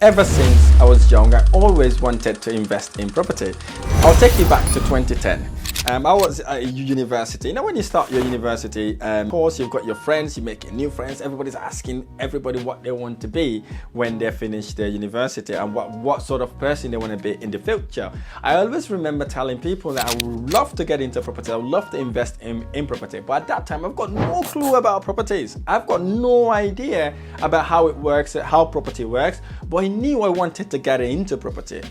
Ever since I was young, I always wanted to invest in property. I'll take you back to 2010. I was at university. You know, when you start your university, of course, you've got your friends, you're making new friends. Everybody's asking everybody what they want to be when they finish their university and what sort of person they want to be in the future. I always remember telling people that I would love to get into property. I would love to invest in property. But at that time, I've got no clue about properties. I've got no idea about how it works, how property works. But I knew I wanted to get into property.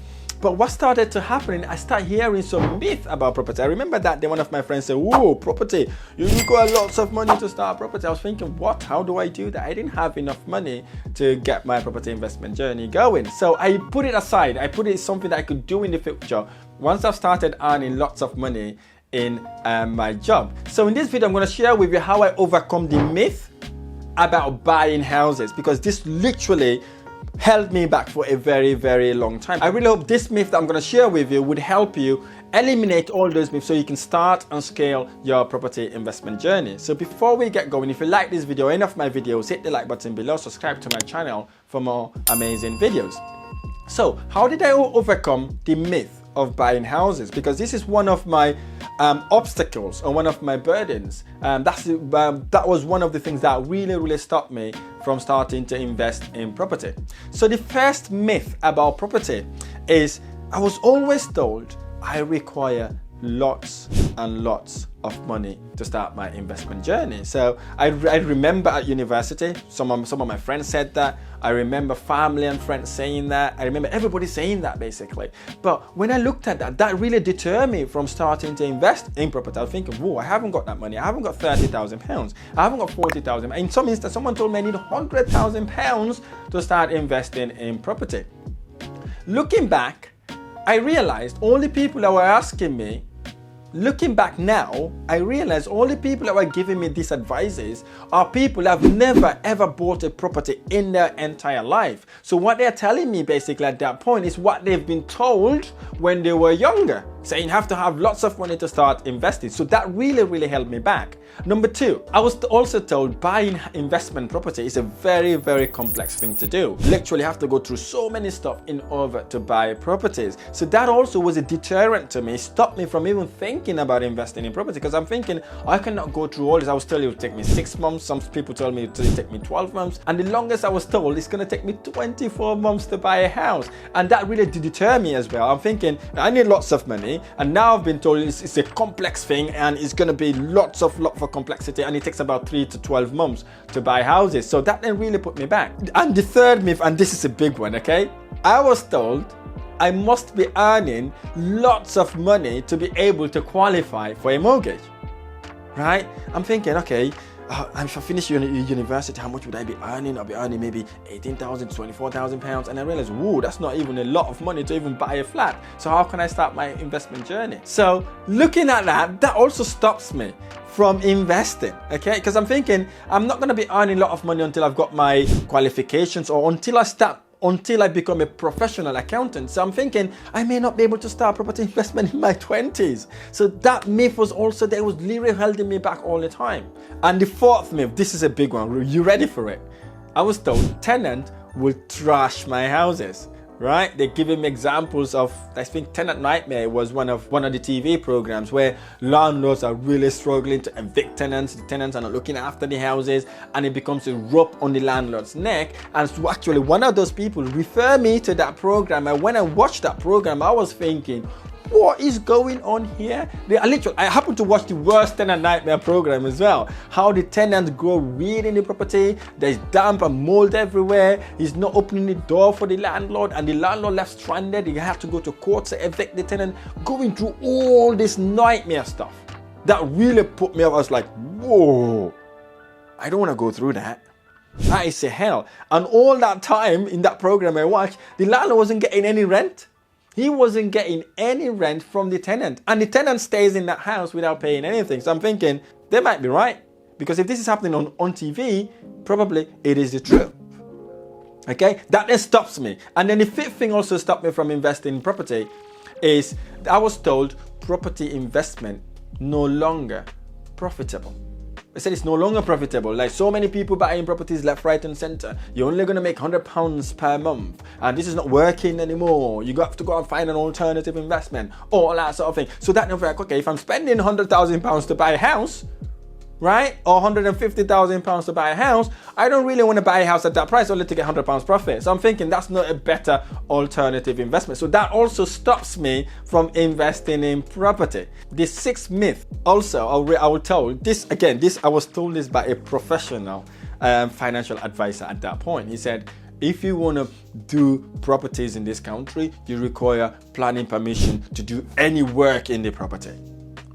But what started to happen, I started hearing some myth about property. I remember that day one of my friends said, "Whoa, property, you got lots of money to start property." I was thinking, what? How do I do that? I didn't have enough money to get my property investment journey going. So I put it aside. I put it as something that I could do in the future once I've started earning lots of money in my job. So in this video, I'm going to share with you how I overcome the myth about buying houses, because this literally held me back for a very, very long time. I really hope this myth that I'm going to share with you would help you eliminate all those myths so you can start and scale your property investment journey. So before we get going, if you like this video or any of my videos, hit the like button below, subscribe to my channel for more amazing videos. So how did I overcome the myth of buying houses? Because this is one of my obstacles or one of my burdens. That was one of the things that really stopped me from starting to invest in property. So the first myth about property is I was always told I require lots and lots of money to start my investment journey. So I remember at university, some of my friends said that. I remember family and friends saying that. I remember everybody saying that basically. But when I looked at that, that really deterred me from starting to invest in property. I was thinking, whoa, I haven't got that money. I haven't got £30,000. I haven't got £40,000. In some instances, someone told me I need £100,000 to start investing in property. Looking back, I realized all the people that were asking me, looking back now, I realize all the people that were giving me these advices are people that have never ever bought a property in their entire life. So what they're telling me basically at that point is what they've been told when they were younger, saying you have to have lots of money to start investing. So that really held me back. Number two, I was also told buying investment property is a very complex thing to do. Literally have to go through so many stuff in order to buy properties. So that also was a deterrent to me, stopped me from even thinking about investing in property, because I'm thinking I cannot go through all this. I was told it would take me 6 months. Some people told me it would take me 12 months. And the longest I was told it's going to take me 24 months to buy a house. And that really did deter me as well. I'm thinking I need lots of money. And now I've been told it's a complex thing and it's going to be lots of complexity, and it takes about 3 to 12 months to buy houses. So that then really put me back. And the third myth, and this is a big one, okay? I was told I must be earning lots of money to be able to qualify for a mortgage, right? I'm thinking, okay, if I finish university, how much would I be earning? I'll be earning maybe £18,000 to £24,000. And I realized, whoa, that's not even a lot of money to even buy a flat. So how can I start my investment journey? So looking at that also stops me from investing, okay? Because I'm thinking I'm not going to be earning a lot of money until I've got my qualifications or until I become a professional accountant. So I'm thinking I may not be able to start property investment in my 20s. So that myth was also there, was literally holding me back all the time. And the fourth myth, this is a big one. You ready for it? I was told tenant will trash my houses, right? They're giving me examples of, I think Tenant Nightmare was one of the TV programs where landlords are really struggling to evict tenants. The tenants are not looking after the houses, and it becomes a rope on the landlord's neck. And so actually one of those people referred me to that program, and when I watched that program, I was thinking, what is going on here? I happened to watch the worst Tenant Nightmare program as well. How the tenants grow weed in the property. There's damp and mold everywhere. He's not opening the door for the landlord, and the landlord left stranded. He had to go to court to evict the tenant. Going through all this nightmare stuff. That really put me off. I was like, whoa, I don't want to go through that. That is a hell. And all that time in that program I watched, the landlord wasn't getting any rent. He wasn't getting any rent from the tenant, and the tenant stays in that house without paying anything. So I'm thinking they might be right, because if this is happening on TV, probably it is the truth. Okay, that then stops me. And then the fifth thing also stopped me from investing in property is I was told property investment no longer profitable. They said it's no longer profitable. Like so many people buying properties left, right, and center. You're only going to make £100 per month, and this is not working anymore. You have to go and find an alternative investment, all that sort of thing. So that like, okay, if I'm spending £100,000 to buy a house, right, or £150,000 to buy a house, I don't really want to buy a house at that price only to get £100 profit. So I'm thinking that's not a better alternative investment. So that also stops me from investing in property. The sixth myth, also, I will tell this again. I was told this by a professional financial advisor at that point. He said, if you want to do properties in this country, you require planning permission to do any work in the property.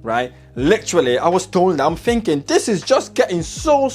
Right? Literally, I was told that. I'm thinking, this is just getting so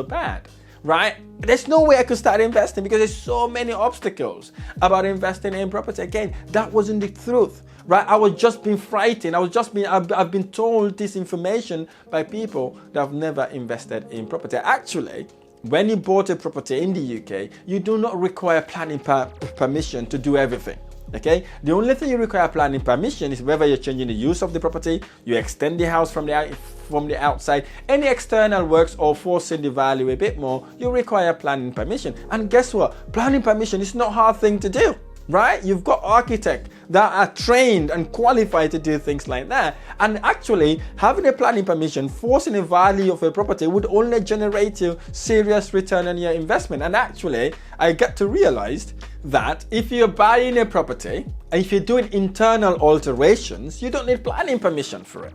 bad, right? There's no way I could start investing because there's so many obstacles about investing in property. Again, that wasn't the truth, right? I was just being frightened. I've been told this information by people that have never invested in property. Actually, when you bought a property in the UK, you do not require planning permission to do everything. Okay, the only thing you require planning permission is whether you're changing the use of the property, you extend the house from the outside, any external works, or forcing the value a bit more, you require planning permission. And guess what? Planning permission is not a hard thing to do, right? You've got architects that are trained and qualified to do things like that. And actually, having a planning permission, forcing the value of a property would only generate you serious return on your investment. And actually, I get to realize that if you're buying a property and if you're doing internal alterations, you don't need planning permission for it,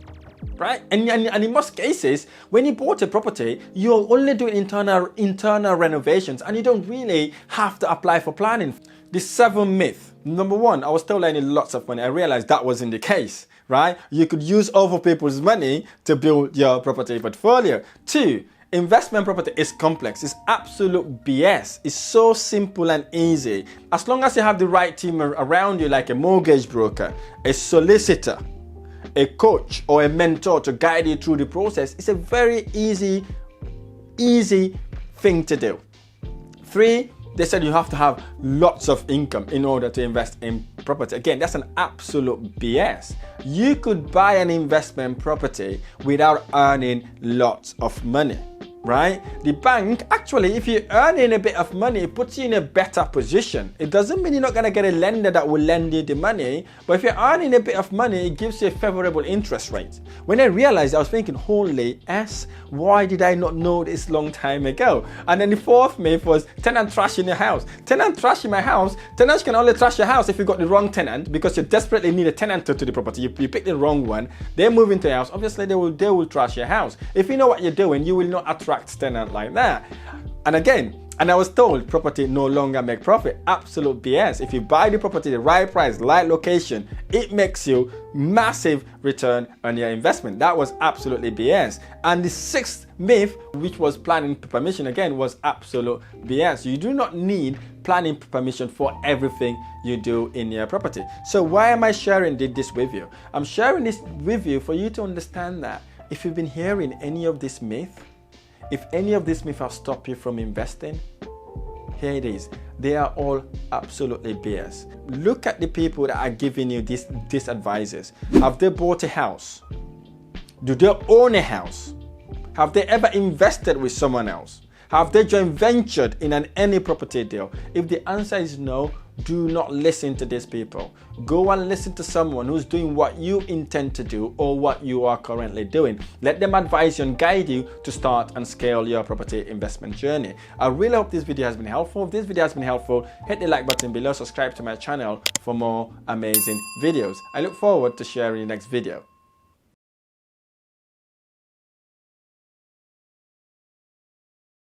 right? And in most cases, when you bought a property, you're only doing internal renovations and you don't really have to apply for planning. The seventh myth. Number one, I was still earning lots of money. I realized that wasn't the case, right? You could use other people's money to build your property portfolio. Two, investment property is complex. It's absolute BS. It's so simple and easy. As long as you have the right team around you, like a mortgage broker, a solicitor, a coach, or a mentor to guide you through the process, it's a very easy thing to do. Three, they said you have to have lots of income in order to invest in property. Again, that's an absolute BS. You could buy an investment property without earning lots of money, right? The bank, actually, if you're earning a bit of money, it puts you in a better position. It doesn't mean you're not going to get a lender that will lend you the money, but if you're earning a bit of money, it gives you a favorable interest rate. When I realized, I was thinking, holy S, why did I not know this long time ago? And then the fourth myth was tenant trash in your house. Tenant trash in my house. Tenants can only trash your house if you got the wrong tenant, because you desperately need a tenant to the property. You pick the wrong one, they move into your house, obviously they will trash your house. If you know what you're doing, you will not attract tenant like that. And again, and I was told property no longer make profit. Absolute BS. If you buy the property the right price, right location, it makes you massive return on your investment. That was absolutely BS. And the sixth myth, which was planning permission, again was absolute BS. You do not need planning permission for everything you do in your property. So why am I sharing this with you? I'm sharing this with you for you to understand that if you've been hearing any of this myth, if any of these myths have stopped you from investing, here it is. They are all absolutely BS. Look at the people that are giving you these advices. Have they bought a house? Do they own a house? Have they ever invested with someone else? Have they joint ventured in any property deal? If the answer is no, do not listen to these people. Go and listen to someone who's doing what you intend to do or what you are currently doing. Let them advise you and guide you to start and scale your property investment journey. I really hope this video has been helpful. If this video has been helpful, hit the like button below, subscribe to my channel for more amazing videos. I look forward to sharing the next video.